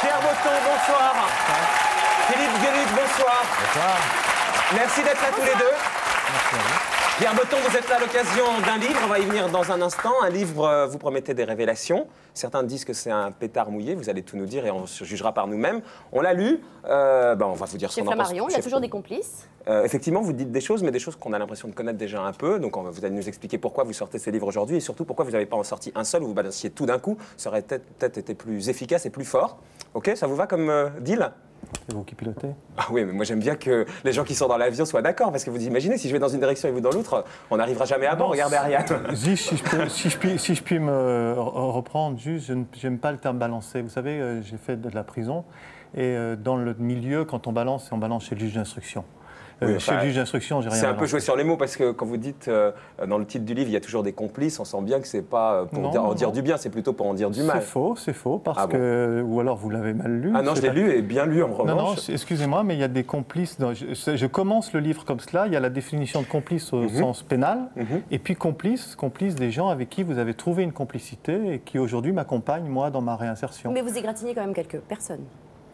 Pierre Botton, bonsoir. Philippe Gueluc, bonsoir. Bonsoir. Merci d'être là tous les deux. Merci à vous. Pierre Botton, vous êtes là à l'occasion d'un livre, on va y venir dans un instant. Un livre, vous promettez des révélations. Certains disent que c'est un pétard mouillé, vous allez tout nous dire et on se jugera par nous-mêmes. On l'a lu, on va vous dire ce Chez qu'on en pense. Flammarion, il y a toujours des complices. Effectivement, vous dites des choses, mais des choses qu'on a l'impression de connaître déjà un peu. Donc vous allez nous expliquer pourquoi vous sortez ces livres aujourd'hui et surtout pourquoi vous n'avez pas en sorti un seul, où vous balanciez tout d'un coup. Ça aurait peut-être été plus efficace et plus fort. Ok, ça vous va comme deal ? C'est vous qui pilotez. Ah oui, mais moi j'aime bien que les gens qui sont dans l'avion soient d'accord, parce que vous imaginez, si je vais dans une direction et vous dans l'autre, on n'arrivera jamais à bord. Regardez Ariane. Si je puis me reprendre, juste, je n'aime pas le terme balancer. Vous savez, j'ai fait de la prison, et dans le milieu, quand on balance chez le juge d'instruction. Oui, chez le juge d'instruction, j'ai rien C'est un balancé. peu jouer sur les mots, parce que quand vous dites, dans le titre du livre, il y a toujours des complices, on sent bien que c'est pas pour en dire du bien, c'est plutôt pour en dire du mal. C'est faux, parce Ah bon. que... Ou alors vous l'avez mal lu. Ah non, je l'ai lu et bien lu en revanche. Non, excusez-moi, mais il y a des complices. Je commence le livre comme cela. Il y a la définition de complice au sens pénal, et puis complice des gens avec qui vous avez trouvé une complicité et qui aujourd'hui m'accompagnent, moi, dans ma réinsertion. Mais vous égratignez quand même quelques personnes.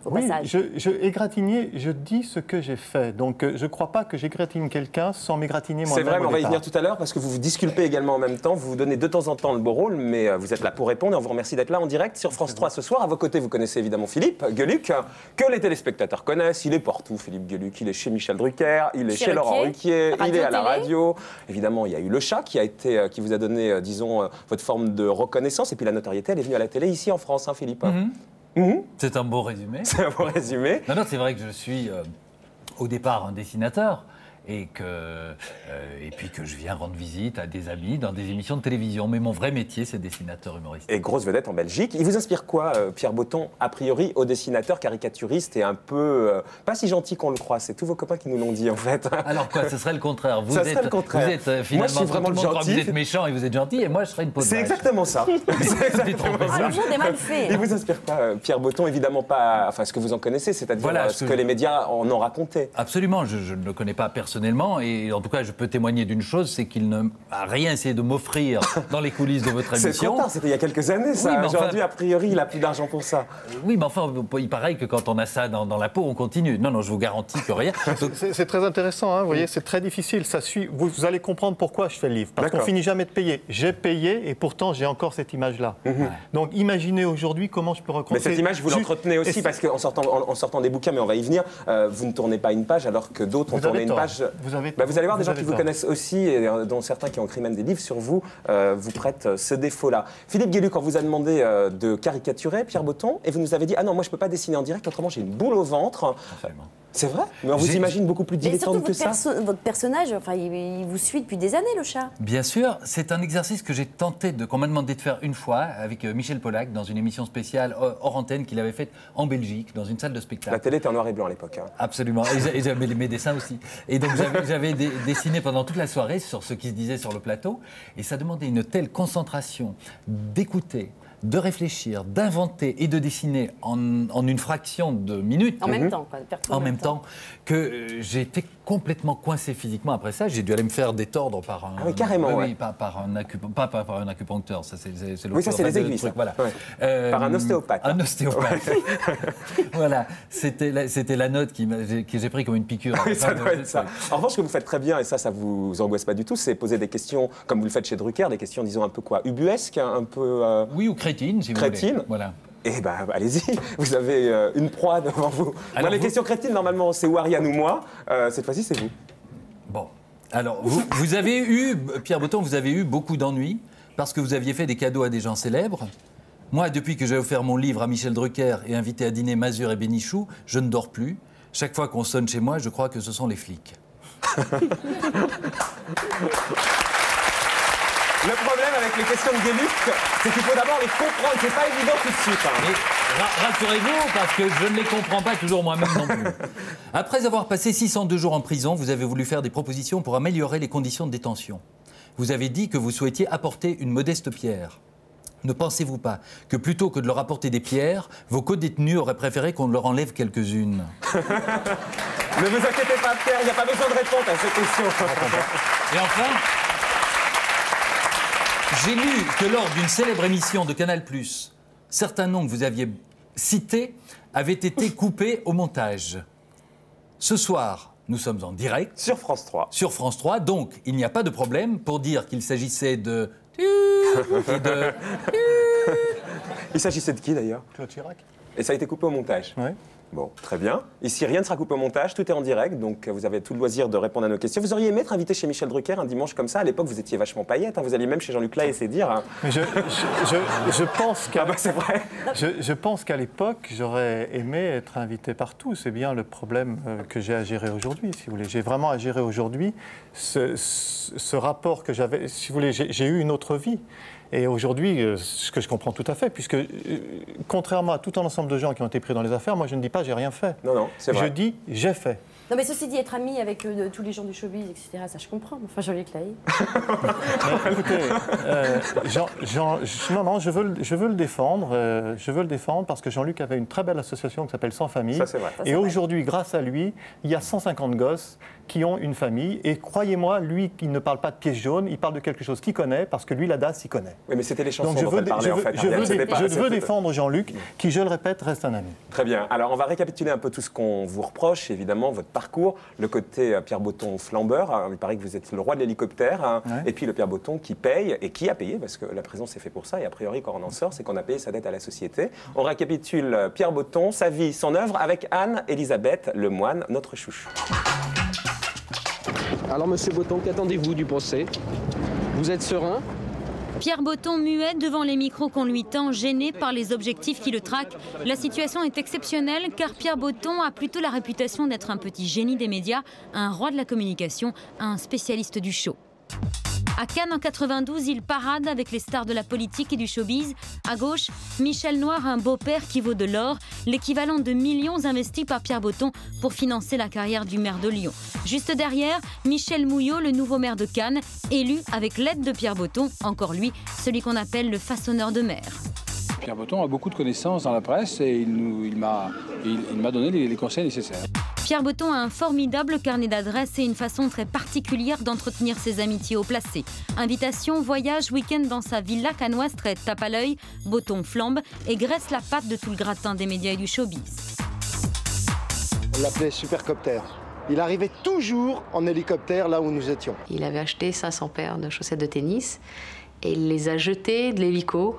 Au Oui, passage. je dis ce que j'ai fait. Donc, je ne crois pas que j'égratigne quelqu'un sans m'égratigner moi-même. C'est vrai, mais on va y au venir départ. tout à l'heure, parce que vous vous disculpez également en même temps, vous vous donnez de temps en temps le beau rôle, mais vous êtes là pour répondre et on vous remercie d'être là en direct sur France 3 ce soir. À vos côtés, vous connaissez évidemment Philippe Gueluc, que les téléspectateurs connaissent. Il est partout, Philippe Gueluc. Il est chez Michel Drucker, il est chez Laurent Ruquier, il est à la radio. Évidemment, il y a eu le chat qui vous a donné, disons, votre forme de reconnaissance. Et puis la notoriété, elle est venue à la télé ici en France, hein, Philippe. C'est un beau résumé. C'est un bon résumé. Non, c'est vrai que je suis au départ un dessinateur et puis que je viens rendre visite à des amis dans des émissions de télévision. Mais mon vrai métier, c'est dessinateur humoriste. Et grosse vedette en Belgique. Il vous inspire quoi, Pierre Botton, a priori, au dessinateur caricaturiste et un peu pas si gentil qu'on le croit? C'est tous vos copains qui nous l'ont dit, en fait. Alors quoi, ce serait le contraire. Vous Ça êtes, serait le contraire. Vous êtes finalement, Moi, je suis vraiment tout le monde le croit que gentil. vous êtes méchant et vous êtes gentil, et moi, je serais une peau de C'est vache. exactement ça. C'est exactement trompé. ça. Le monde est mal fait. Il vous inspire pas, Pierre Botton, évidemment pas, enfin ce que vous en connaissez, c'est-à-dire Voilà, ce que les médias en ont raconté. Absolument, je ne le connais pas personnellement et en tout cas je peux témoigner d'une chose, c'est qu'il n'a rien essayé de m'offrir dans les coulisses de votre C'est émission. trop tard, c'était il y a quelques années ça. Oui, mais enfin- Aujourd'hui, a priori, il a plus d'argent pour ça. Oui, mais enfin, il paraît que quand on a ça dans la peau, on continue. Non, je vous garantis que rien. Donc, C'est très intéressant, hein, vous voyez, c'est très difficile. Ça suit. Vous allez comprendre pourquoi je fais le livre. Parce qu'on D'accord. finit jamais de payer. J'ai payé et pourtant j'ai encore cette image-là. Donc imaginez aujourd'hui comment je peux Mais raconter. cette image, vous l'entretenez aussi, parce qu'en sortant des bouquins, mais on va y venir, vous ne tournez pas une page alors que d'autres ont Vous tourné avez une tort. page. Vous avez Bah, vous allez voir des vous gens avez qui vous tort. connaissent aussi, et dont certains qui ont écrit même des livres sur vous, vous prêtent ce défaut-là. Philippe Gueluc, on vous a demandé de caricaturer Pierre Botton, et vous nous avez dit, ah non, moi je ne peux pas dessiner en direct, autrement j'ai une boule au ventre. absolument. C'est vrai? Mais on vous J'ai- imagine beaucoup plus Mais surtout, dilettante que ça. votre personnage, enfin, il vous suit depuis des années, le chat. Bien sûr, c'est un exercice que j'ai tenté qu'on m'a demandé de faire une fois avec Michel Polac dans une émission spéciale hors antenne qu'il avait faite en Belgique, dans une salle de La spectacle. télé était en noir et blanc à l'époque. Hein. Absolument. Et j'avais mes dessins aussi. Et donc j'avais dessiné pendant toute la soirée sur ce qui se disait sur le plateau. Et ça demandait une telle concentration d'écouter, de réfléchir, d'inventer et de dessiner en une fraction de minutes. En même temps, quoi. Faire tout En même temps, que j'ai été complètement coincé physiquement après ça. J'ai dû aller me faire détordre par un... Ah oui, carrément, ouais. Oui, pas par un acupuncteur. Ça, c'est Oui, ça, c'est les aiguilles, ça. Voilà. Ouais. Par un ostéopathe. Un ostéopathe. Voilà. C'était la note que j'ai pris comme une piqûre. Oui, ça doit être ça. En revanche, ce que vous faites très bien, et ça vous angoisse pas du tout, c'est poser des questions, comme vous le faites chez Drucker, des questions, disons, un peu quoi, ubuesques, un peu... Oui, ou crétine, si vous Crétine. voulez. Voilà. Eh ben, allez-y, vous avez une proie devant vous. Alors, les questions crétines, normalement, c'est ou Ariane ou moi. Cette fois-ci, c'est vous. Bon. Alors, vous avez eu, Pierre Botton, vous avez eu beaucoup d'ennuis parce que vous aviez fait des cadeaux à des gens célèbres. Moi, depuis que j'ai offert mon livre à Michel Drucker et invité à dîner Mazur et Bénichou, je ne dors plus. Chaque fois qu'on sonne chez moi, je crois que ce sont les flics. Le problème avec les questions de Gueluc, c'est qu'il faut d'abord les comprendre. C'est pas évident tout de suite. Hein. Mais rassurez-vous, parce que je ne les comprends pas toujours moi-même non plus. Après avoir passé 602 jours en prison, vous avez voulu faire des propositions pour améliorer les conditions de détention. Vous avez dit que vous souhaitiez apporter une modeste pierre. Ne pensez-vous pas que plutôt que de leur apporter des pierres, vos co-détenus auraient préféré qu'on leur enlève quelques-unes? Ne vous inquiétez pas, Pierre, il n'y a pas besoin de répondre à cette question. Et enfin, j'ai lu que lors d'une célèbre émission de Canal+, certains noms que vous aviez cités avait été coupé au montage. Ce soir, nous sommes en direct. Sur France 3. Sur France 3, donc il n'y a pas de problème pour dire qu'il s'agissait de... et de... Il s'agissait de qui d'ailleurs? Claude Chirac. Et ça a été coupé au montage? Oui. Bon, très bien. Ici, rien ne sera coupé au montage, tout est en direct, donc vous avez tout le loisir de répondre à nos questions. Vous auriez aimé être invité chez Michel Drucker un dimanche comme ça? À l'époque, vous étiez vachement paillette, hein. Vous alliez même chez Jean-Luc Lahaye et dire... Hein. Mais je pense qu'à c'est vrai. je pense qu'à l'époque, j'aurais aimé être invité partout. C'est bien le problème que j'ai à gérer aujourd'hui, si vous voulez. J'ai vraiment à gérer aujourd'hui ce rapport que j'avais. Si vous voulez, j'ai eu une autre vie. Et aujourd'hui, ce que je comprends tout à fait, puisque contrairement à tout un ensemble de gens qui ont été pris dans les affaires, moi je ne dis pas j'ai rien fait. Non, c'est vrai. Je dis j'ai fait. Non, mais ceci dit, être ami avec tous les gens du showbiz, etc., ça je comprends. Enfin, Jean-Luc Lahaye. Mais écoutez, non, je veux le défendre. Je veux le défendre parce que Jean-Luc avait une très belle association qui s'appelle Sans Famille. Ça, c'est vrai. Et aujourd'hui, grâce à lui, il y a 150 gosses qui ont une famille. Et croyez-moi, lui, il ne parle pas de pièce jaune, il parle de quelque chose qu'il connaît parce que lui, la DAS, il connaît. Oui, mais c'était les chansons Donc je dont elle parlait, en fait. je veux défendre Jean-Luc, qui, je le répète, reste un ami. Très bien. Alors, on va récapituler un peu tout ce qu'on vous reproche, évidemment, votre parcours, le côté Pierre Boton flambeur. Alors, il paraît que vous êtes le roi de l'hélicoptère, hein, Ouais. et puis le Pierre Boton qui paye, et qui a payé, parce que la prison c'est fait pour ça, et a priori, quand on en sort, c'est qu'on a payé sa dette à la société. On récapitule Pierre Boton, sa vie, son œuvre, avec Anne-Elisabeth Lemoine, notre chouchou. Alors, monsieur Boton, qu'attendez-vous du procès? Vous êtes serein? Pierre Boton muet devant les micros qu'on lui tend, gêné par les objectifs qui le traquent. La situation est exceptionnelle car Pierre Boton a plutôt la réputation d'être un petit génie des médias, un roi de la communication, un spécialiste du show. À Cannes en 92, il parade avec les stars de la politique et du showbiz. À gauche, Michel Noir, un beau-père qui vaut de l'or, l'équivalent de millions investis par Pierre Boton pour financer la carrière du maire de Lyon. Juste derrière, Michel Mouillot, le nouveau maire de Cannes, élu avec l'aide de Pierre Boton, encore lui, celui qu'on appelle le façonneur de maire. Pierre Boton a beaucoup de connaissances dans la presse et il m'a donné les conseils nécessaires. Pierre Boton a un formidable carnet d'adresses et une façon très particulière d'entretenir ses amitiés haut placées. Invitations, voyages, week-end dans sa villa cannoise très tape à l'œil, Boton flambe et graisse la patte de tout le gratin des médias et du showbiz. On l'appelait Supercopter. Il arrivait toujours en hélicoptère là où nous étions. Il avait acheté 500 paires de chaussettes de tennis et il les a jetées de l'hélico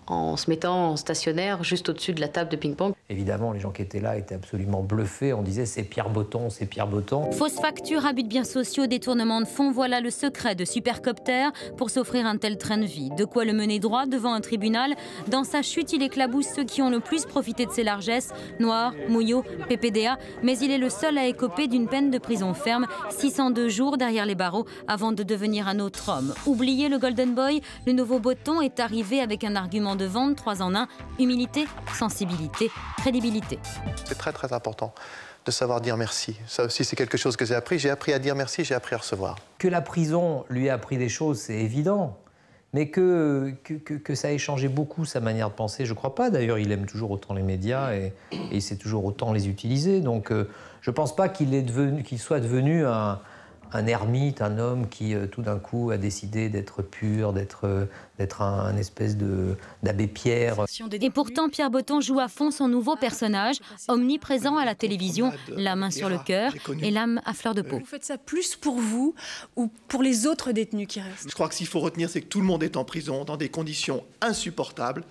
en se mettant en stationnaire juste au-dessus de la table de ping-pong. Évidemment, les gens qui étaient là étaient absolument bluffés. On disait c'est Pierre Boton, c'est Pierre Boton. Fausse facture, abus de biens sociaux, détournement de fonds, voilà le secret de Supercopter pour s'offrir un tel train de vie. De quoi le mener droit devant un tribunal. Dans sa chute, il éclabousse ceux qui ont le plus profité de ses largesses, Noir, Mouillot, PPDA, mais il est le seul à écoper d'une peine de prison ferme, 602 jours derrière les barreaux avant de devenir un autre homme. Oubliez le Golden Boy, le nouveau Boton est arrivé avec un argument de vente, 3 en 1, humilité, sensibilité, crédibilité. C'est très très important de savoir dire merci. Ça aussi c'est quelque chose que j'ai appris. J'ai appris à dire merci, j'ai appris à recevoir. Que la prison lui a appris des choses, c'est évident. Mais que ça ait changé beaucoup sa manière de penser, je ne crois pas. D'ailleurs, il aime toujours autant les médias et il sait toujours autant les utiliser. Donc je ne pense pas qu'il soit devenu un ermite, un homme qui tout d'un coup a décidé d'être pur, d'être un espèce d'abbé Pierre. Et pourtant, Pierre Boton joue à fond son nouveau personnage, omniprésent à la télévision, la main sur le cœur et l'âme à fleur de peau. Vous faites ça plus pour vous ou pour les autres détenus qui restent? Je crois que s'il faut retenir, c'est que tout le monde est en prison dans des conditions insupportables.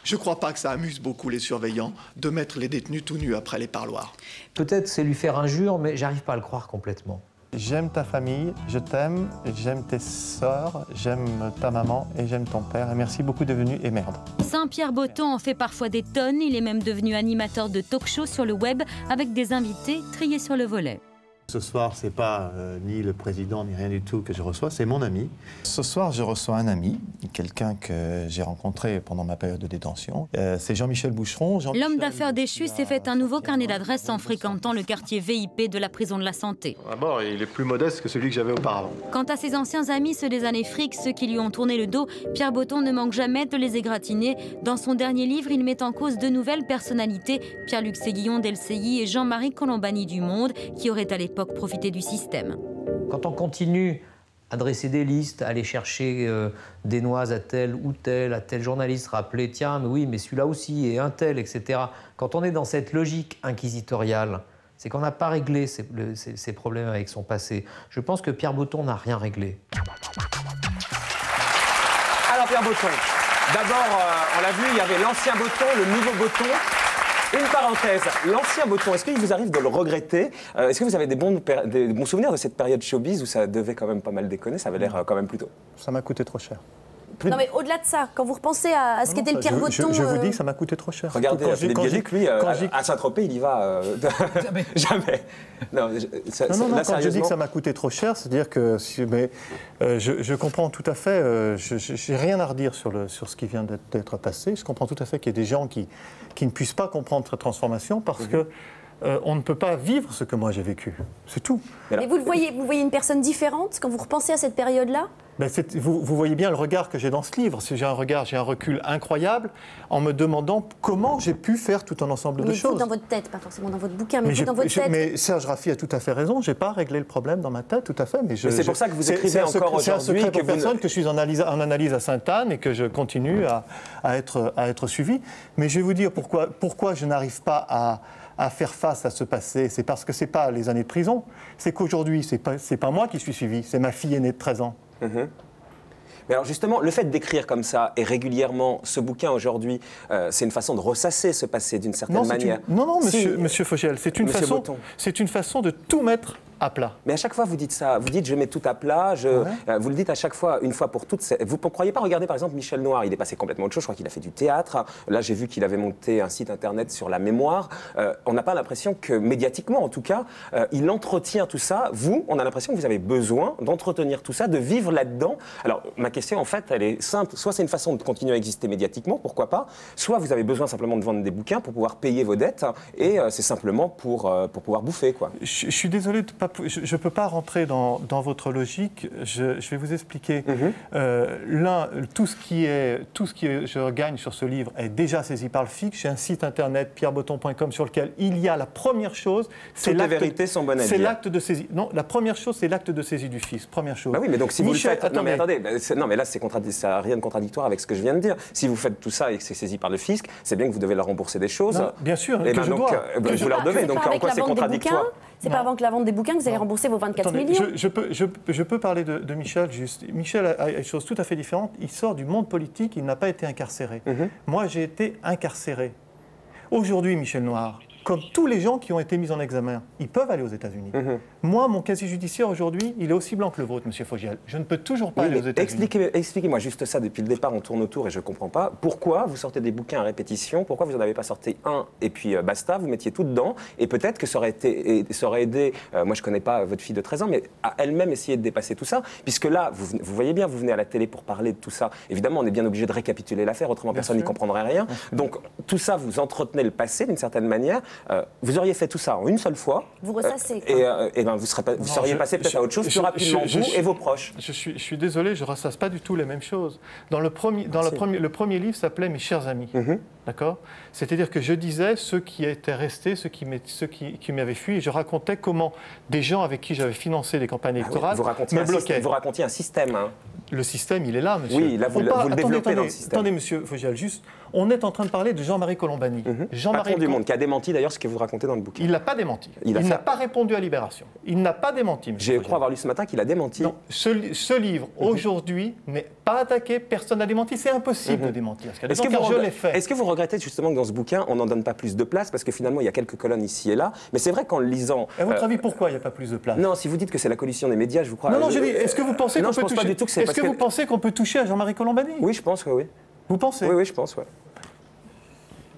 Je ne crois pas que ça amuse beaucoup les surveillants de mettre les détenus tout nus après les parloirs. Peut-être c'est lui faire injure, mais j'arrive pas à le croire complètement. J'aime ta famille, je t'aime, j'aime tes sœurs, j'aime ta maman et j'aime ton père. Et merci beaucoup de venir et merde. Saint-Pierre Boton en fait parfois des tonnes. Il est même devenu animateur de talk-show sur le web avec des invités triés sur le volet. Ce soir, c'est pas ni le président ni rien du tout que je reçois, c'est mon ami. Ce soir, je reçois un ami, quelqu'un que j'ai rencontré pendant ma période de détention. C'est Jean-Michel Boucheron. L'homme d'affaires déchu s'est fait un nouveau carnet d'adresses en fréquentant le quartier VIP de la prison de la Santé. D'abord, il est plus modeste que celui que j'avais auparavant. Quant à ses anciens amis, ceux des années fric, ceux qui lui ont tourné le dos, Pierre Boton ne manque jamais de les égratigner. Dans son dernier livre, il met en cause 2 nouvelles personnalités, Pierre-Luc Séguillon d'LCI et Jean-Marie Colombani du Monde, qui auraient à l'époque profité du système. Quand on continue dresser des listes, aller chercher des noises à tel ou tel, à tel journaliste, rappeler, tiens, mais oui, mais celui-là aussi, et un tel, etc. Quand on est dans cette logique inquisitoriale, c'est qu'on n'a pas réglé ces problèmes avec son passé. Je pense que Pierre Botton n'a rien réglé. Alors Pierre Botton, d'abord, on l'a vu, il y avait l'ancien Botton, le nouveau Botton. Une parenthèse, l'ancien Botton, est-ce qu'il vous arrive de le regretter? Est-ce que vous avez des bons souvenirs de cette période showbiz où ça devait quand même pas mal déconner? Ça avait l'air quand même plutôt... Ça m'a coûté trop cher. Non mais au-delà de ça, quand vous repensez à ce qu'était le Pierre Botton... Je vous dis que ça m'a coûté trop cher. Regardez, Philippe Gueluc, lui, à Saint-Tropez, il y va... Jamais. Jamais. Non, quand je dis que ça m'a coûté trop cher, c'est-à-dire que... je comprends tout à fait, je n'ai rien à redire sur ce qui vient d'être passé. Je comprends tout à fait qu'il y ait des gens qui ne puissent pas comprendre cette transformation parce que on ne peut pas vivre ce que moi j'ai vécu. C'est tout. Mais vous voyez une personne différente quand vous repensez à cette période-là? Vous voyez bien le regard que j'ai dans ce livre. J'ai un recul incroyable en me demandant comment j'ai pu faire tout un ensemble de choses. Vous dans votre tête, pas forcément dans votre bouquin, mais vous dans votre tête. Mais Serge Raffi a tout à fait raison. Je n'ai pas réglé le problème dans ma tête, tout à fait. Mais c'est pour ça que vous écrivez encore aujourd'hui. C'est un secret pour personne que je suis en analyse à Sainte-Anne et que je continue à être suivi. Mais je vais vous dire pourquoi je n'arrive pas à faire face à ce passé. C'est parce que ce n'est pas les années de prison. C'est qu'aujourd'hui, ce n'est pas moi qui suis suivi. C'est ma fille aînée de 13 ans. Mais alors justement, le fait d'écrire comme ça et régulièrement ce bouquin aujourd'hui, c'est une façon de ressasser ce passé d'une certaine manière. Non, monsieur Fogiel, c'est une façon de tout mettre à plat. Mais à chaque fois, vous dites ça. Vous dites, je mets tout à plat. Vous le dites à chaque fois, une fois pour toutes. Vous ne croyez pas regarder, par exemple, Michel Noir. Il est passé complètement autre chose. Je crois qu'il a fait du théâtre. Là, j'ai vu qu'il avait monté un site internet sur la mémoire. On n'a pas l'impression que, médiatiquement en tout cas, il entretient tout ça. Vous, on a l'impression que vous avez besoin d'entretenir tout ça, de vivre là-dedans. Alors, ma question, en fait, elle est simple. Soit c'est une façon de continuer à exister médiatiquement, pourquoi pas. Soit vous avez besoin simplement de vendre des bouquins pour pouvoir payer vos dettes. Et c'est simplement pour pouvoir bouffer, quoi. Je suis désolé de pas... Je ne peux pas rentrer dans votre logique. Je vais vous expliquer. Tout ce qui je gagne sur ce livre est déjà saisi par le FIC. J'ai un site internet, pierrebotton.com, sur lequel il y a la première chose. Toutes les vérités sont bonnes à dire. C'est l'acte de saisie. Non, la première chose, c'est l'acte de saisie du fisc. Première chose. Bah oui, mais donc si vous le faites... Non, mais attendez. Non, mais là, ça n'a rien de contradictoire avec ce que je viens de dire. Si vous faites tout ça et que c'est saisi par le fisc, c'est bien que vous devez leur rembourser des choses. Non, bien sûr, et je dois. Vous leur devez. Donc en quoi c'est contradictoire? C'est pas avant que la vente des bouquins que vous allez rembourser vos 24 millions. Je peux parler de Michel, juste. Michel a une chose tout à fait différente. Il sort du monde politique, il n'a pas été incarcéré. Moi, j'ai été incarcéré. Aujourd'hui, Michel Noir, comme tous les gens qui ont été mis en examen, ils peuvent aller aux États-Unis. Moi, mon casier judiciaire aujourd'hui, il est aussi blanc que le vôtre, monsieur Fogiel. Je ne peux toujours pas aller aux États-Unis. Expliquez-moi juste ça. Depuis le départ, on tourne autour et je ne comprends pas. Pourquoi vous sortez des bouquins à répétition? Pourquoi vous n'en avez pas sorti un et puis basta, vous mettiez tout dedans? Et peut-être que ça aurait aidé, moi je ne connais pas votre fille de 13 ans, mais à elle-même essayer de dépasser tout ça. Puisque là, vous voyez bien, vous venez à la télé pour parler de tout ça. Évidemment, on est bien obligé de récapituler l'affaire, autrement personne n'y comprendrait rien. Donc tout ça, vous entretenez le passé d'une certaine manière. Vous auriez fait tout ça en une seule fois. Vous ressassez. Et ben vous seriez passé peut-être à autre chose plus rapidement, vous et vos proches. Je suis désolé, je ne ressasse pas du tout les mêmes choses. Le premier livre s'appelait « Mes chers amis ». D'accord ? C'est-à-dire que je disais ceux qui étaient restés, ceux qui m'avaient fui, et je racontais comment des gens avec qui j'avais financé les campagnes électorales me bloquaient. Vous racontiez un système. Hein. Le système, il est là, monsieur. Oui, là, vous le développez dans le système. Attendez, monsieur Fogiel, juste, on est en train de parler de Jean-Marie Colombani. Patron du Monde, qui a démenti d'ailleurs ce que vous racontez dans le bouquin. Il n'a pas démenti. Il n'a pas répondu à Libération. Il n'a pas démenti, monsieur. Je crois avoir lu ce matin qu'il a démenti. Non, ce livre, aujourd'hui, n'est pas attaqué, personne n'a démenti. C'est impossible de démentir. Est-ce que vous regrettez justement que dans ce bouquin, on n'en donne pas plus de place? Parce que finalement, il y a quelques colonnes ici et là. Mais c'est vrai qu'en le lisant... À votre avis, pourquoi il n'y a pas plus de place? Non, si vous dites que c'est la coalition des médias, je vous crois... Non, je dis, est-ce que vous pensez qu'on peut toucher... Est-ce que vous pensez qu'on peut toucher à Jean-Marie Colombani? Oui, je pense que oui. Vous pensez? Oui, je pense, oui.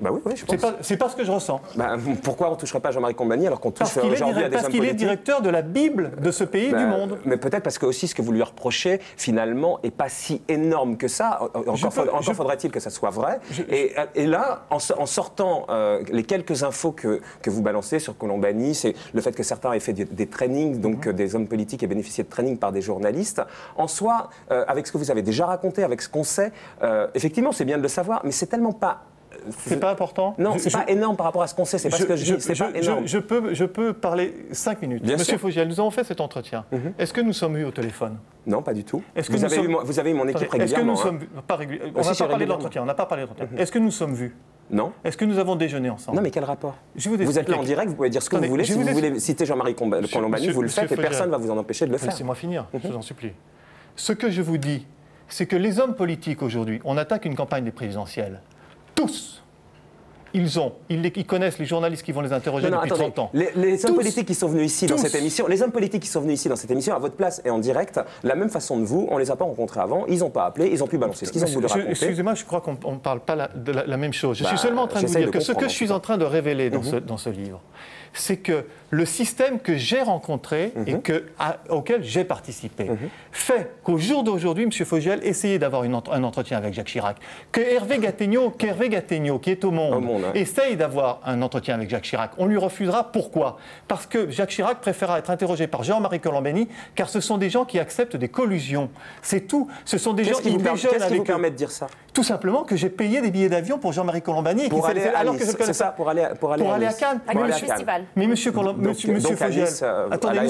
Bah oui, je pense. C'est pas ce que je ressens. Bah, pourquoi on ne toucherait pas à Jean-Marie Colombani alors qu'on touche aujourd'hui à des hommes politiques? Parce qu'il est directeur de la Bible de ce pays, du monde. Mais peut-être parce que aussi ce que vous lui reprochez, finalement, n'est pas si énorme que ça. Encore faudrait-il que ça soit vrai. Et là, en sortant les quelques infos que vous balancez sur Colombani, c'est le fait que certains aient fait des trainings, donc des hommes politiques aient bénéficié de trainings par des journalistes. En soi, avec ce que vous avez déjà raconté, avec ce qu'on sait, effectivement, c'est bien de le savoir, mais c'est tellement pas C'est pas important? Non, c'est pas énorme par rapport à ce qu'on sait, c'est pas ce que je dis, c'est pas énorme. Je peux parler 5 minutes. Bien Monsieur sûr. Fogiel, nous avons fait cet entretien. Est-ce que nous sommes eus au téléphone? Non, pas du tout. Est-ce que Vous avez eu mon équipe régulièrement. Est-ce que nous hein. sommes pas régulièrement? On Aussi, n'a c'est pas parlé de régulièrement. l'entretien. On n'a pas parlé de l'entretien. Est-ce que nous sommes vus? Non. Est-ce que nous avons déjeuné ensemble? Non, mais quel rapport? Je vous Vous êtes explique. là en direct, vous pouvez dire ce que Attendez, vous voulez. je Si vous vous explique. voulez citer Jean-Marie Colombani, vous le faites et Fogiel. personne ne va vous en empêcher de le faire. Laissez-moi finir, je vous en supplie. Ce que je vous dis, c'est que les hommes politiques aujourd'hui, on attaque une campagne des présidentielles. Tous, ils connaissent les journalistes qui vont les interroger depuis attendez. 30 ans. Les hommes Tous. politiques qui sont venus ici dans cette émission, les hommes politiques qui sont venus ici dans cette émission à votre place et en direct, la même façon de vous, on les a pas rencontrés avant, ils n'ont pas appelé, ils ont pu balancer ce qu'ils ont voulu raconter. Excusez-moi, je crois qu'on ne parle pas de la même chose. Je suis seulement en train de vous j'essaye dire de que ce que comprendre, je suis en train de révéler dans ce livre, c'est que le système que j'ai rencontré et auquel j'ai participé fait qu'au jour d'aujourd'hui, M. Fogiel essayait d'avoir un entretien avec Jacques Chirac, que Hervé Gattegno, qui est au Monde, essaye d'avoir un entretien avec Jacques Chirac. On lui refusera. Pourquoi? Parce que Jacques Chirac préférera être interrogé par Jean-Marie Colombani, car ce sont des gens qui acceptent des collusions. C'est tout. Ce sont des gens qui déjeunent avec eux. Qu'est-ce qui vous permet de dire ça? Tout simplement que j'ai payé des billets d'avion pour Jean-Marie Colombani. Pour aller à alors que je Nice, connais c'est ça, pour aller à Cannes. À le festival. Mais monsieur Fogiel, attendez,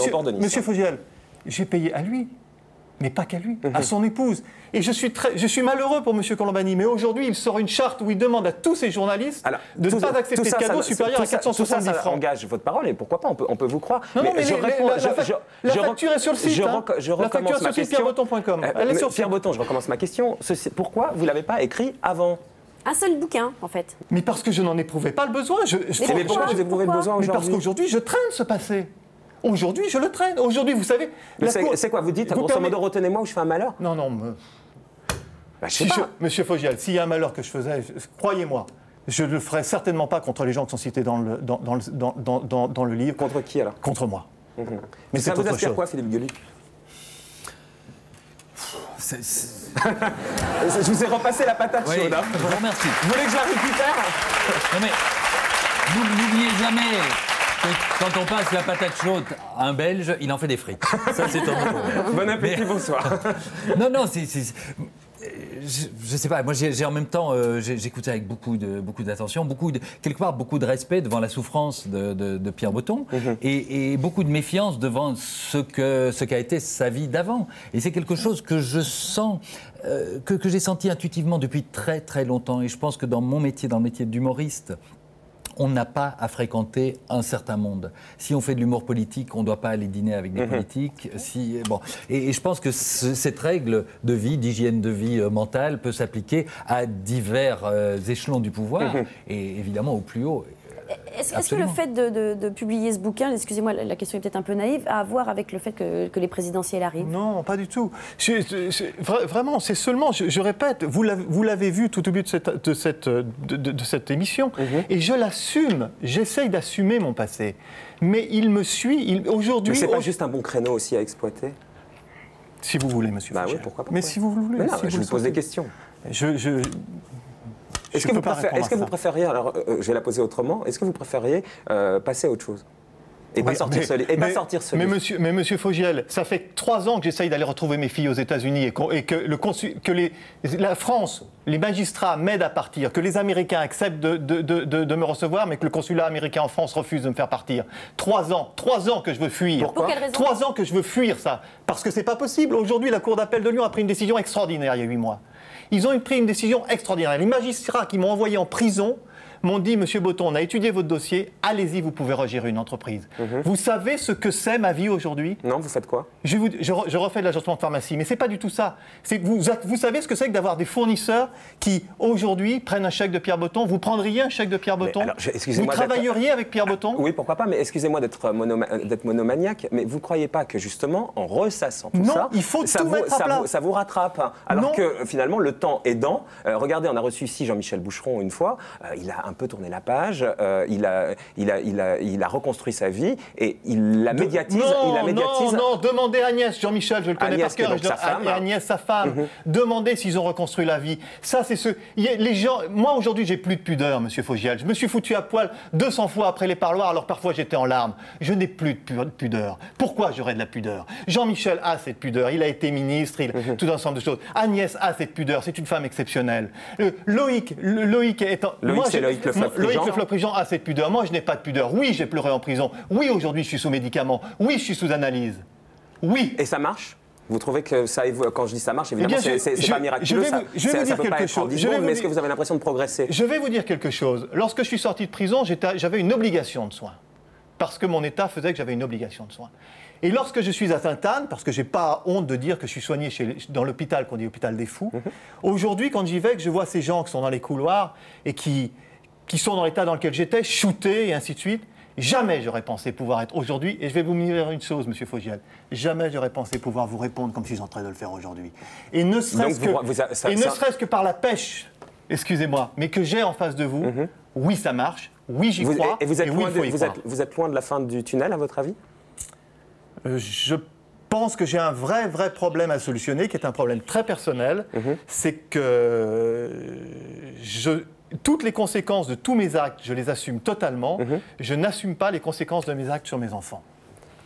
monsieur Fogiel, j'ai payé à lui, mais pas qu'à lui, à son épouse. Et je suis malheureux pour monsieur Colombani, mais aujourd'hui, il sort une charte où il demande à tous ces journalistes de ne pas accepter de cadeaux supérieurs à 470 francs. Ça engage votre parole, et pourquoi pas, on peut vous croire. Non, mais la facture est sur le site. La facture est sur le site pierreboton.com. Pierre Boton, je recommence ma question. Pourquoi vous ne l'avez pas écrit avant? Un seul bouquin, en fait. Mais parce que je n'en éprouvais pas le besoin. Mais pourquoi vous éprouvez le besoin aujourd'hui? Mais parce qu'aujourd'hui, je traîne ce passé. Aujourd'hui, je le traîne. Aujourd'hui, vous savez... C'est quoi, vous dites, grosso modo, retenez-moi ou je fais un malheur? Non. Monsieur Fogiel, s'il y a un malheur que je faisais, croyez-moi, je ne le ferai certainement pas contre les gens qui sont cités dans le livre. Contre qui, alors? Contre moi. Mais ça vous inspire quoi, Philippe Gueluc? Je vous ai repassé la patate chaude. Hein. Je vous remercie. Vous voulez que je la récupère? Non mais, n'oubliez jamais que quand on passe la patate chaude à un Belge, il en fait des frites. Ça, c'est un Bon appétit, bonsoir. Non, je sais pas, moi j'ai en même temps, j'écoutais avec beaucoup d'attention, quelque part beaucoup de respect devant la souffrance de Pierre Boton et beaucoup de méfiance devant ce qu'a été sa vie d'avant. Et c'est quelque chose que je sens, que j'ai senti intuitivement depuis très très longtemps. Et je pense que dans mon métier, dans le métier d'humoriste, on n'a pas à fréquenter un certain monde. Si on fait de l'humour politique, on ne doit pas aller dîner avec des politiques. Et je pense que cette règle de vie, d'hygiène de vie mentale peut s'appliquer à divers échelons du pouvoir et évidemment au plus haut. Est-ce que le fait de publier ce bouquin, excusez-moi, la question est peut-être un peu naïve, a à voir avec le fait que les présidentielles arrivent? Non, pas du tout. Vraiment, c'est seulement, je répète, vous l'avez vu tout au début de cette émission, et je l'assume, j'essaye d'assumer mon passé. Mais il me suit, aujourd'hui... Mais c'est pas juste un bon créneau aussi à exploiter? Si vous voulez, monsieur Fogiel. Oui, pourquoi pas. Mais si vous voulez. Mais non, je vous pose des questions. Est-ce que vous préfériez, alors je vais la poser autrement, est-ce que vous préfériez passer à autre chose et pas sortir ce livre? Mais monsieur Fogiel, ça fait 3 ans que j'essaye d'aller retrouver mes filles aux États-Unis et que la France, les magistrats m'aident à partir, que les Américains acceptent de me recevoir, mais que le consulat américain en France refuse de me faire partir. 3 ans que je veux fuir. Pourquoi? Pour quelle raison? 3 ans que je veux fuir ça. Parce que c'est pas possible. Aujourd'hui, la Cour d'appel de Lyon a pris une décision extraordinaire il y a 8 mois. Ils ont pris une décision extraordinaire. Les magistrats qui m'ont envoyé en prison m'ont dit, monsieur Boton, on a étudié votre dossier, allez-y, vous pouvez regérer une entreprise. Vous savez ce que c'est ma vie aujourd'hui? Non, vous faites quoi? Je refais de l'agencement de pharmacie, mais c'est pas du tout ça. Vous savez ce que c'est que d'avoir des fournisseurs qui, aujourd'hui, prennent un chèque de Pierre Boton? Vous prendriez un chèque de Pierre Boton? Vous travailleriez avec Pierre Boton? Oui, pourquoi pas, mais excusez-moi d'être monomaniaque, mais vous ne croyez pas que, justement, en ressassant tout ça, il faut tout mettre à plat. Ça vous rattrape, alors que, finalement, le temps aidant, regardez, on a reçu ici Jean-Michel Boucheron une fois, il a un peu tourné la page, il a reconstruit sa vie et il la médiatise. Non, demandez à Agnès, Jean-Michel, je le connais Agnès, par cœur, et Agnès, sa femme, demandez s'ils ont reconstruit la vie. Ça, c'est les gens. Moi, aujourd'hui, j'ai plus de pudeur, monsieur Fogiel. Je me suis foutu à poil 200 fois après les parloirs, alors parfois j'étais en larmes. Je n'ai plus de pudeur. Pourquoi j'aurais de la pudeur? Jean-Michel a cette pudeur, il a été ministre, tout un ensemble de choses. Agnès a cette pudeur, c'est une femme exceptionnelle. Loïc Le Floch-Prigent a cette pudeur. Moi, je n'ai pas de pudeur. Oui, j'ai pleuré en prison. Oui, aujourd'hui, je suis sous médicaments. Oui, je suis sous analyse. Oui. Et ça marche? Vous trouvez que ça évolue? Quand je dis ça marche, évidemment, c'est pas miraculeux. Ça peut pas être en 10 secondes, mais est-ce que vous avez l'impression de progresser? Je vais vous dire quelque chose. Lorsque je suis sorti de prison, j'avais une obligation de soins. Parce que mon état faisait que j'avais une obligation de soins. Et lorsque je suis à Sainte-Anne, parce que je n'ai pas honte de dire que je suis soigné dans l'hôpital, qu'on dit hôpital des fous, aujourd'hui, quand j'y vais, que je vois ces gens qui sont dans les couloirs et qui sont dans l'état dans lequel j'étais, shootés et ainsi de suite, jamais j'aurais pensé pouvoir être aujourd'hui, et je vais vous dire une chose, monsieur Fogiel, jamais j'aurais pensé pouvoir vous répondre comme je suis en train de le faire aujourd'hui. Et ne serait-ce que par la pêche, excusez-moi, mais que j'ai en face de vous, oui, ça marche, oui, j'y crois, et vous êtes loin de la fin du tunnel, à votre avis? Je pense que j'ai un vrai problème à solutionner, qui est un problème très personnel. C'est que toutes les conséquences de tous mes actes, je les assume totalement. Je n'assume pas les conséquences de mes actes sur mes enfants.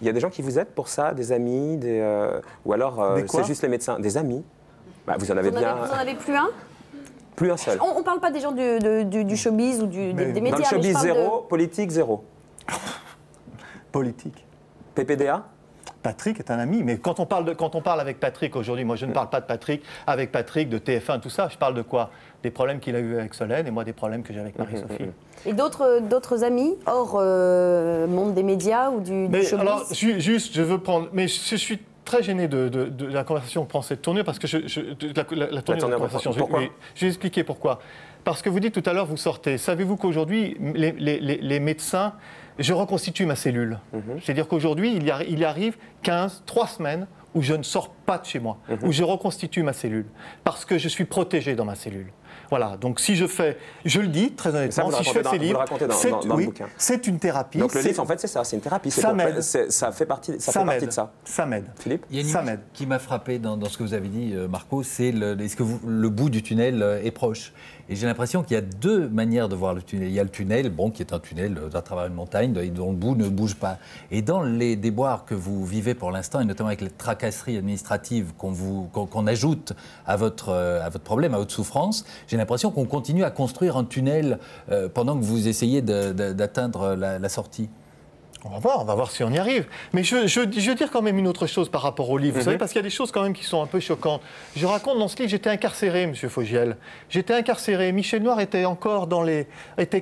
Il y a des gens qui vous aident pour ça, des amis, ou alors c'est juste les médecins, des amis? Vous en avez bien. Vous en avez plus un? Plus un seul. On ne parle pas des gens du showbiz ou des médias. Dans le showbiz, zéro, politique, zéro. Politique. PPDA? Patrick est un ami, mais quand on parle avec Patrick aujourd'hui, moi je ne parle pas de Patrick, avec Patrick, de TF1, tout ça, je parle de quoi? Des problèmes qu'il a eu avec Solène et moi des problèmes que j'ai avec Marie-Sophie. Et d'autres amis, hors monde des médias ou du showbiz? Alors, je veux prendre, mais je suis très gêné de la conversation que prend cette tournure, parce que la tournure de la conversation, pourquoi? Je vais expliquer pourquoi. Parce que vous dites tout à l'heure, vous sortez. Savez-vous qu'aujourd'hui, les médecins, je reconstitue ma cellule. C'est-à-dire qu'aujourd'hui, il arrive 3 semaines où je ne sors pas de chez moi, où je reconstitue ma cellule, parce que je suis protégé dans ma cellule. Voilà, donc si je fais, je le dis très honnêtement, si je fais ces livres, c'est une thérapie. Donc le livre, en fait, c'est ça, c'est une thérapie. Ça m'aide. Ça fait partie de ça. Ça m'aide. Philippe? Il y a une image qui m'a frappé dans ce que vous avez dit, Marco, c'est est-ce que le bout du tunnel est proche? Et j'ai l'impression qu'il y a 2 manières de voir le tunnel. Il y a le tunnel, qui est un tunnel à travers une montagne, dont le bout ne bouge pas. Et dans les déboires que vous vivez pour l'instant, et notamment avec les tracasseries administratives qu'on ajoute à votre problème, à votre souffrance, j'ai l'impression qu'on continue à construire un tunnel pendant que vous essayez d'atteindre la sortie. On va voir si on y arrive. Mais je veux dire quand même une autre chose par rapport au livre, vous savez, parce qu'il y a des choses quand même qui sont un peu choquantes. Je raconte dans ce livre, j'étais incarcéré, monsieur Fogiel. J'étais incarcéré. Michel Noir était encore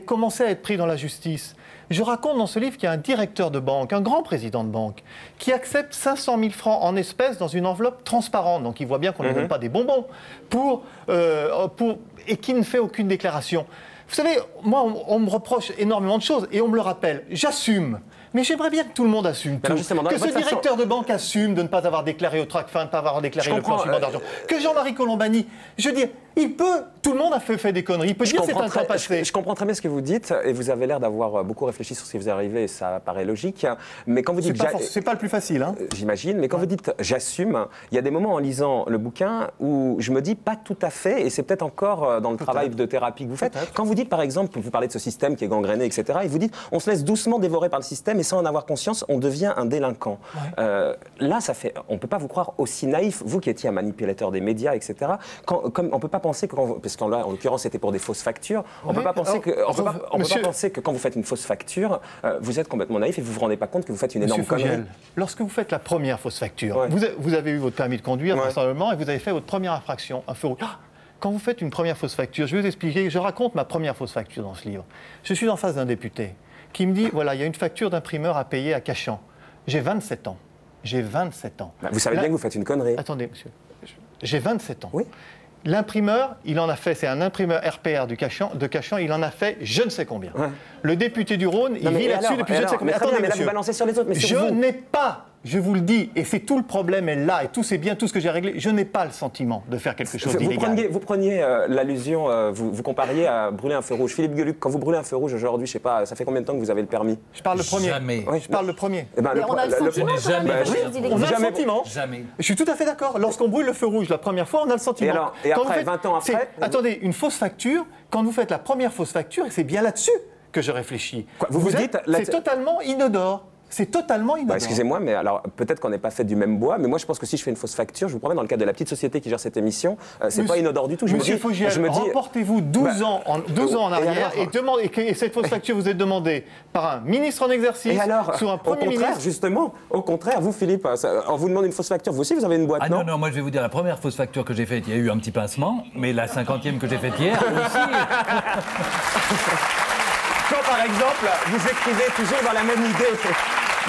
commençait à être pris dans la justice. Je raconte dans ce livre qu'il y a un directeur de banque, un grand président de banque, qui accepte 500 000 francs en espèces dans une enveloppe transparente. Donc il voit bien qu'on ne donne pas des bonbons, et qui ne fait aucune déclaration. Vous savez, moi, on me reproche énormément de choses, et on me le rappelle. J'assume. Mais j'aimerais bien que tout le monde assume tout. Que ce directeur de banque assume de ne pas avoir déclaré au TRACFIN, de ne pas avoir déclaré le blanchiment d'argent. Que Jean-Marie Colombani, je veux dire, tout le monde a fait des conneries. Il peut dire que c'est un temps passé. Je comprends très bien ce que vous dites, et vous avez l'air d'avoir beaucoup réfléchi sur ce qui vous est arrivé, et ça paraît logique. Mais quand vous dites... C'est pas le plus facile, hein. J'imagine, mais quand vous dites « j'assume », il y a des moments en lisant le bouquin où je me dis pas tout à fait, et c'est peut-être encore dans le travail de thérapie que vous faites. Quand vous dites, par exemple, vous parlez de ce système qui est gangréné, etc., et vous dites « on se laisse doucement dévorer par le système, et sans en avoir conscience, on devient un délinquant. Là, on ne peut pas vous croire aussi naïf, vous qui étiez un manipulateur des médias, etc. On ne peut pas penser que, parce qu'en l'occurrence c'était pour des fausses factures, on ne peut pas penser que quand vous faites une fausse facture, vous êtes complètement naïf et vous ne vous rendez pas compte que vous faites une énorme connerie. Lorsque vous faites la première fausse facture, vous avez eu votre permis de conduire, vraisemblablement, et vous avez fait votre première infraction, un feu rouge. Quand vous faites une première fausse facture, je vais vous expliquer, je raconte ma première fausse facture dans ce livre. Je suis en face d'un député qui me dit, voilà, il y a une facture d'imprimeur à payer à Cachan. J'ai 27 ans. J'ai 27 ans. Vous savez bien que vous faites une connerie. Attendez, monsieur. J'ai 27 ans. Oui. L'imprimeur, il en a fait, c'est un imprimeur RPR de Cachan, il en a fait je ne sais combien. Le député du Rhône, il vit là-dessus depuis je ne sais combien. Attendez, mais là, vous balancez sur les autres. Mais je n'ai pas je vous le dis, et c'est tout le problème est là, et tout c'est bien, tout ce que j'ai réglé, je n'ai pas le sentiment de faire quelque chose d'illégal. Vous preniez l'allusion, vous compariez à brûler un feu rouge. Philippe Gueluc, quand vous brûlez un feu rouge aujourd'hui, je sais pas, ça fait combien de temps que vous avez le permis? Je parle le premier. Jamais. Oui, je parle le premier. Eh ben, Mais on a le sentiment, on jamais- On a le Jamais. sentiment. Jamais. Je suis tout à fait d'accord. Lorsqu'on brûle le feu rouge la première fois, on a le sentiment. Et Quand après, vous 20 ans après Attendez, une fausse facture, quand vous faites la première fausse facture, c'est bien là-dessus que je réfléchis. Quoi, vous dites, c'est totalement inodore. C'est totalement inodore. Excusez-moi, mais alors peut-être qu'on n'est pas fait du même bois, mais moi je pense que si je fais une fausse facture, je vous promets, dans le cadre de la petite société qui gère cette émission, c'est pas inodore du tout. Monsieur Fogiel, reportez-vous 12 ans en arrière et cette fausse facture vous est demandée par un ministre en exercice, et alors, sur un premier au contraire, ministre. Justement, au contraire, vous Philippe, on vous demande une fausse facture, vous aussi vous avez une boîte, non? Non, moi je vais vous dire, la première fausse facture que j'ai faite, il y a eu un petit pincement, mais la 50e que j'ai faite hier aussi. Quand par exemple, vous écrivez toujours dans la même idée,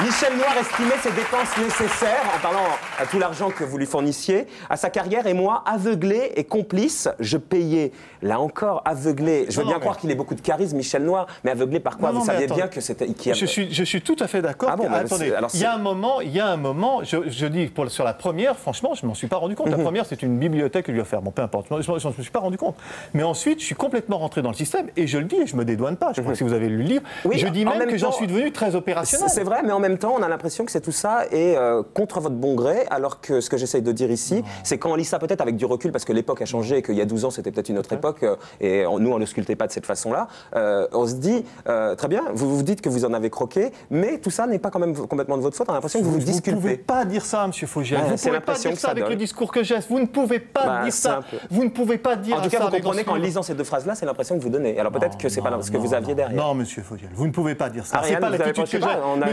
Michel Noir estimait ses dépenses nécessaires, en parlant à tout l'argent que vous lui fournissiez, à sa carrière, et moi, aveuglé et complice, je payais. Là encore, aveuglé. Je veux bien croire qu'il ait beaucoup de charisme, Michel Noir, mais aveuglé par quoi? Vous saviez bien que c'était... Je suis tout à fait d'accord. Attendez, il y a un moment, je dis sur la première, franchement, je ne m'en suis pas rendu compte. La première, c'est une bibliothèque que je lui ai offert. Bon, peu importe, je ne me suis pas rendu compte. Mais ensuite, je suis complètement rentré dans le système, et je le dis, et je ne me dédouane pas. Je crois que si vous avez lu le livre, je dis même que j'en suis devenu très opérationnel. C'est vrai, mais en même temps, on a l'impression que c'est tout ça et contre votre bon gré, alors que ce que j'essaye de dire ici, c'est quand on lit ça peut-être avec du recul, parce que l'époque a changé et qu'il y a 12 ans, c'était peut-être une autre époque, et nous, on ne le sculptait pas de cette façon-là, on se dit, très bien, vous vous dites que vous en avez croqué, mais tout ça n'est pas quand même complètement de votre faute, on a l'impression que vous vous disculpez. Vous ne pouvez pas dire ça, M. Fogiel. Vous ne pouvez pas dire ça avec le discours que j'ai. Vous ne pouvez pas dire ça. Vous ne pouvez pas dire ça. En tout cas, vous comprenez qu'en lisant ces deux phrases-là, c'est l'impression que vous donnez. Alors peut-être que c'est pas ce que vous aviez derrière. Non, M. Fogiel, vous ne pouvez pas dire ça. C'est pas l'attitude que j'ai.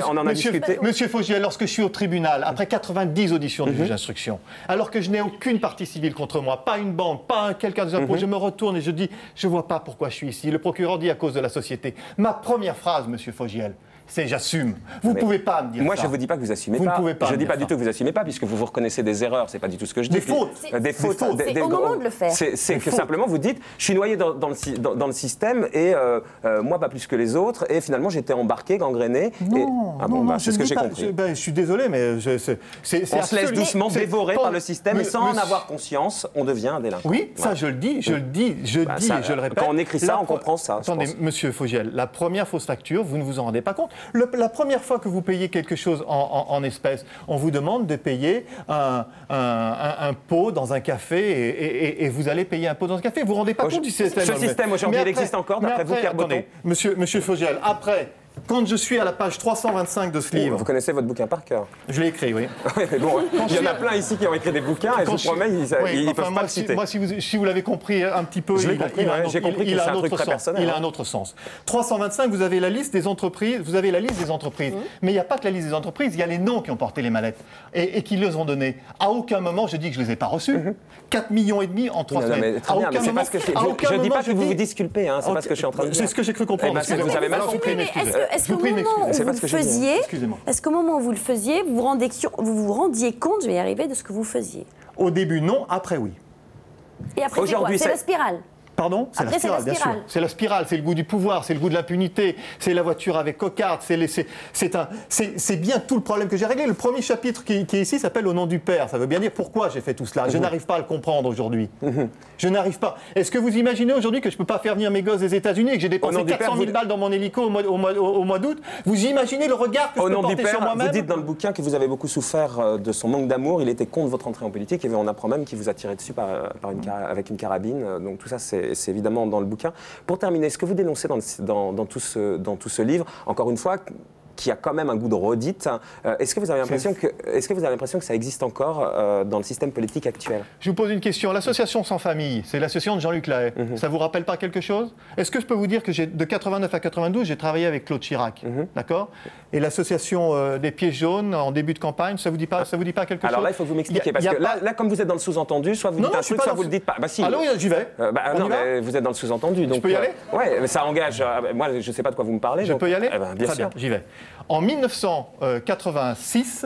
On en a discuté. Monsieur Fogiel, lorsque je suis au tribunal, après 90 auditions du juge d'instruction, alors que je n'ai aucune partie civile contre moi, pas une banque, pas quelqu'un des impôts, je me retourne et je dis, je ne vois pas pourquoi je suis ici. Le procureur dit à cause de la société. Ma première phrase, Monsieur Fogiel, c'est j'assume. Vous ne pouvez pas me dire ça. Moi, je ne vous dis pas que vous assumez pas. Vous ne pouvez pas. Je ne dis pas du tout que vous assumez pas, puisque vous reconnaissez des erreurs. C'est pas du tout ce que je dis. Des fautes. Des fautes. C'est au moment de le faire. C'est que simplement vous dites, je suis noyé dans le système et moi pas plus que les autres. Et finalement, j'étais embarqué, gangréné. Non, c'est ce que j'ai compris. Je suis désolé, mais on se laisse doucement dévorer par le système et sans en avoir conscience, on devient un délinquant. Oui, ça je le dis, et je le répète. Quand on écrit ça, on comprend ça. Attendez, Monsieur Fogiel, la première fausse facture, vous ne vous en rendez pas compte. La première fois que vous payez quelque chose en espèces, on vous demande de payer un pot dans un café et vous allez payer un pot dans un café. Vous ne vous rendez pas compte du système. Ce système, aujourd'hui, il existe encore, d'après vous, Pierre Boton. Monsieur Fogiel, après... Quand je suis à la page 325 de ce livre... Vous connaissez votre bouquin par cœur? Je l'ai écrit, oui. Mais bon, il y en a plein ici qui ont écrit des bouquins et je vous promets, ils ne peuvent pas le citer. Moi, si vous l'avez compris un petit peu, j'ai compris que c'est un truc très personnel. Il a un autre sens. 325, vous avez la liste des entreprises, mais il n'y a pas que la liste des entreprises, il y a les noms qui ont porté les mallettes et qui les ont donnés. À aucun moment, je dis que je ne les ai pas reçus. 4,5 millions en 3 semaines. À aucun moment, je ne dis pas que vous vous disculpez, c'est pas ce que je suis en train de dire. C'est ce que j'ai cru comprendre. Vous avez mal compris. Est-ce qu'au moment où vous le faisiez, vous vous rendiez compte, je vais y arriver, de ce que vous faisiez? Au début, non. Après, oui. Et après, c'est quoi? C'est la spirale? Pardon? C'est la spirale, bien sûr. C'est la spirale, c'est le goût du pouvoir, c'est le goût de l'impunité, c'est la voiture avec cocarde, c'est bien tout le problème que j'ai réglé. Le premier chapitre qui est ici s'appelle « Au nom du Père ». Ça veut bien dire pourquoi j'ai fait tout cela. Je n'arrive pas à le comprendre aujourd'hui. Je n'arrive pas. Est-ce que vous imaginez aujourd'hui que je ne peux pas faire venir mes gosses des États-Unis et que j'ai dépensé 400 000 balles dans mon hélico au mois d'août? Vous imaginez le regard que je peux porter sur moi-même? Vous dites dans le bouquin que vous avez beaucoup souffert de son manque d'amour. Il était contre votre entrée en politique et on apprend même qu'il vous a tiré dessus avec une carabine. Donc tout ça, c'est évidemment dans le bouquin. Pour terminer, ce que vous dénoncez dans tout ce livre, encore une fois, qui a quand même un goût de redite, est-ce que vous avez l'impression que ça existe encore dans le système politique actuel? Je vous pose une question. L'association Sans Famille, c'est l'association de Jean-Luc Lahaye. Ça vous rappelle pas quelque chose? Est-ce que je peux vous dire que de 89 à 92, j'ai travaillé avec Claude Chirac, d'accord? Et l'association des Pieds Jaunes en début de campagne, ça vous dit pas quelque chose? Alors là, il faut que vous m'expliquiez, parce que là, comme vous êtes dans le sous-entendu, soit vous dites un truc, soit vous le dites pas. Bah si. Alors j'y vais. Non, mais vous êtes dans le sous-entendu. Je peux y aller? Ouais, mais ça engage. Moi, je sais pas de quoi vous me parlez. Je peux y aller? Bien sûr. Très bien, j'y vais. En 1986,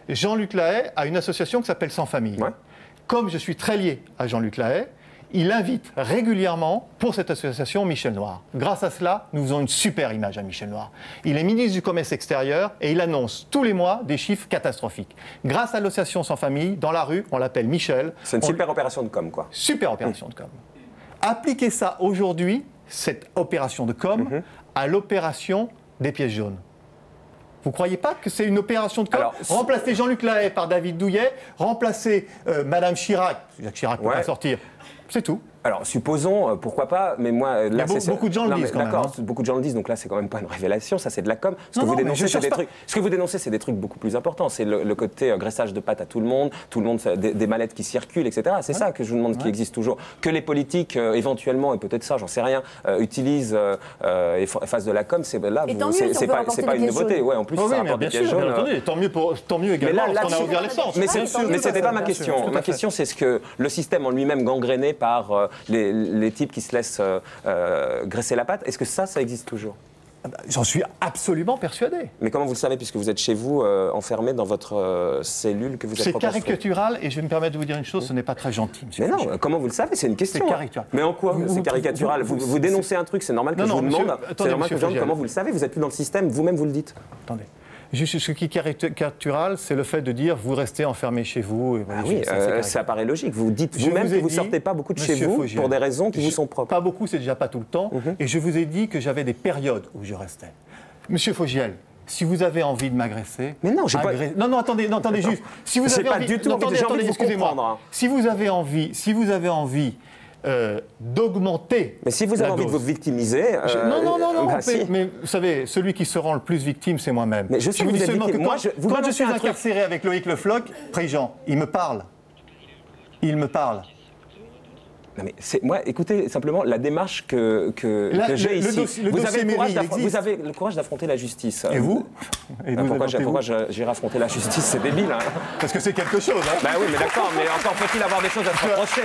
Jean-Luc Lahaye a une association qui s'appelle Sans Famille. Ouais. Comme je suis très lié à Jean-Luc Lahaye, il invite régulièrement pour cette association Michel Noir. Grâce à cela, nous faisons une super image à Michel Noir. Il est ministre du Commerce extérieur et il annonce tous les mois des chiffres catastrophiques. Grâce à l'association Sans Famille, dans la rue, on l'appelle Michel. C'est une super opération de com, quoi. Super opération de com. Appliquez ça aujourd'hui, cette opération de com, à l'opération des pièces jaunes. Vous ne croyez pas que c'est une opération de com? Remplacer Jean-Luc Lahaye par David Douillet, remplacer Madame Chirac, Jacques Chirac ne peut pas sortir, c'est tout. Alors, supposons, pourquoi pas, mais moi, là, c'est... Beaucoup de gens le disent quand même. D'accord, beaucoup de gens le disent, donc là, c'est quand même pas une révélation, ça, c'est de la com. Ce que vous dénoncez, c'est des trucs beaucoup plus importants. C'est le côté graissage de pâte à tout le monde, des mallettes qui circulent, etc. C'est ça que je vous demande qui existe toujours. Que les politiques, éventuellement, et peut-être ça, j'en sais rien, utilisent et fassent de la com, c'est là, c'est pas une nouveauté. Ouais, en plus, ça rapporte des pièces jaunes. Tant mieux également parce qu'on a ouvert les centres. Mais c'était pas ma question. Ma question, c'est ce que le système en lui-même gangréné par les types qui se laissent graisser la pâte, est-ce que ça existe toujours? J'en suis absolument persuadé. Mais comment vous le savez, puisque vous êtes chez vous, enfermé dans votre cellule que vous êtes... C'est caricatural, et je vais me permettre de vous dire une chose, ce n'est pas très gentil, monsieur. Mais non, comment vous le savez? C'est une question. C'est caricatural. Mais en quoi c'est caricatural? Vous dénoncez un truc, c'est normal que je vous demande. C'est normal que je vous demande comment vous le savez. Vous n'êtes plus dans le système, vous-même vous le dites. Attendez. Juste ce qui est caricatural, c'est le fait de dire vous restez enfermé chez vous. Et oui, ça paraît logique. Vous dites vous-même que vous ne sortez pas beaucoup de chez vous pour des raisons qui vous sont propres. Pas beaucoup, c'est déjà pas tout le temps. Et je vous ai dit que j'avais des périodes où je restais. Monsieur Fogiel, si vous avez envie de m'agresser... Mais non, j'ai pas... Non, attendez juste. Si vous avez pas du tout envie de vous comprendre. Si vous avez envie d'augmenter. Mais si vous avez envie de vous victimiser. Non. Bah, mais vous savez, celui qui se rend le plus victime, c'est moi-même. Mais je sais que vous êtes victime. Quand je suis incarcéré avec Loïc Le Floch, Préjean, il me parle. Non mais moi, écoutez simplement la démarche que j'ai ici. Vous avez le courage d'affronter la justice. Et vous? Pourquoi j'irai affronter la justice? C'est débile. Hein. Parce que c'est quelque chose. Hein. Bah oui, mais d'accord, mais encore faut-il avoir des choses à se reprocher.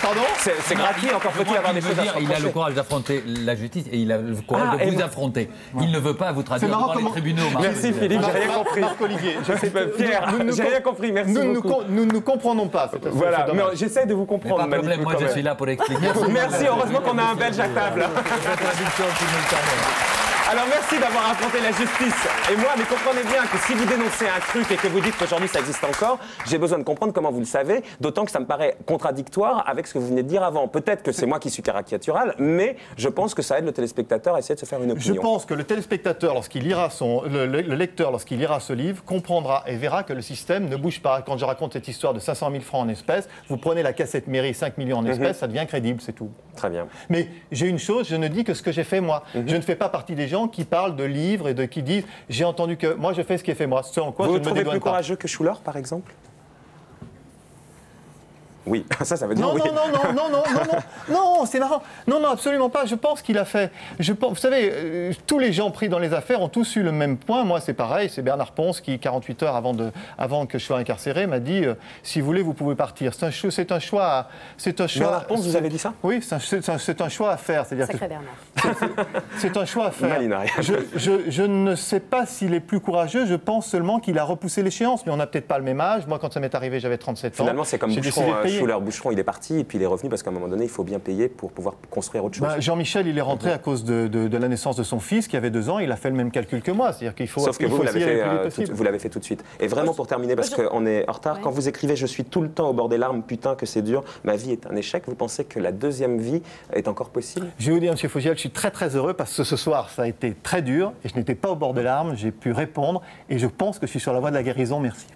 Pardon? C'est gratuit, encore faut-il avoir des choses à se reprocher. Il a le courage d'affronter la justice et il a le courage de vous affronter. Il ne veut pas vous traduire devant les tribunaux. Merci Philippe, j'ai rien compris. Marc-Olivier, Pierre, j'ai rien compris, merci beaucoup. Nous ne comprenons pas. Voilà, mais j'essaie de vous comprendre. Pas de problème, moi je suis là pour l'expliquer. Merci, heureusement qu'on a un Belge à table. Alors merci d'avoir affronté la justice. Et moi, mais comprenez bien que si vous dénoncez un truc et que vous dites qu'aujourd'hui ça existe encore, j'ai besoin de comprendre comment vous le savez, d'autant que ça me paraît contradictoire avec ce que vous venez de dire avant. Peut-être que c'est moi qui suis caricatural, mais je pense que ça aide le téléspectateur à essayer de se faire une opinion. Je pense que le téléspectateur, lorsqu'il lira le lecteur, lorsqu'il lira ce livre, comprendra et verra que le système ne bouge pas. Quand je raconte cette histoire de 500 000 francs en espèces, vous prenez la cassette mairie 5 millions en espèces, ça devient crédible, c'est tout. Très bien. Mais j'ai une chose, je ne dis que ce que j'ai fait moi. Je ne fais pas partie des gens qui parlent de livres et qui disent j'ai entendu que moi je fais ce qui est fait moi. En quoi vous je vous trouvez plus courageux que Schuller par exemple? Oui, ça veut dire oui. Non, c'est marrant. Non, absolument pas. Je pense qu'il a fait... vous savez, tous les gens pris dans les affaires ont tous eu le même point. Moi, c'est pareil. C'est Bernard Ponce qui, 48 heures avant que je sois incarcéré, m'a dit si vous voulez, vous pouvez partir. C'est un choix... Bernard Ponce, vous avez dit ça? Oui, c'est un choix à faire. Sacré Bernard. C'est un choix à faire. Je ne sais pas s'il est plus courageux. Je pense seulement qu'il a repoussé l'échéance. Mais on n'a peut-être pas le même âge. Moi, quand ça m'est arrivé, j'avais 37 ans. Finalement, c'est comme Boucheron, il est parti et puis il est revenu parce qu'à un moment donné, il faut bien payer pour pouvoir construire autre chose. Jean-Michel, il est rentré à cause de la naissance de son fils qui avait 2 ans. Il a fait le même calcul que moi. C'est-à-dire qu'il faut. Sauf que vous l'avez fait tout de suite. Et vraiment, pour terminer, parce qu'on est en retard, quand vous écrivez « Je suis tout le temps au bord des larmes, putain que c'est dur, ma vie est un échec », vous pensez que la deuxième vie est encore possible? Je vais vous dire, M. Fogiel, je suis très très heureux parce que ce soir, ça a été très dur et je n'étais pas au bord des larmes. J'ai pu répondre et je pense que je suis sur la voie de la guérison. Merci.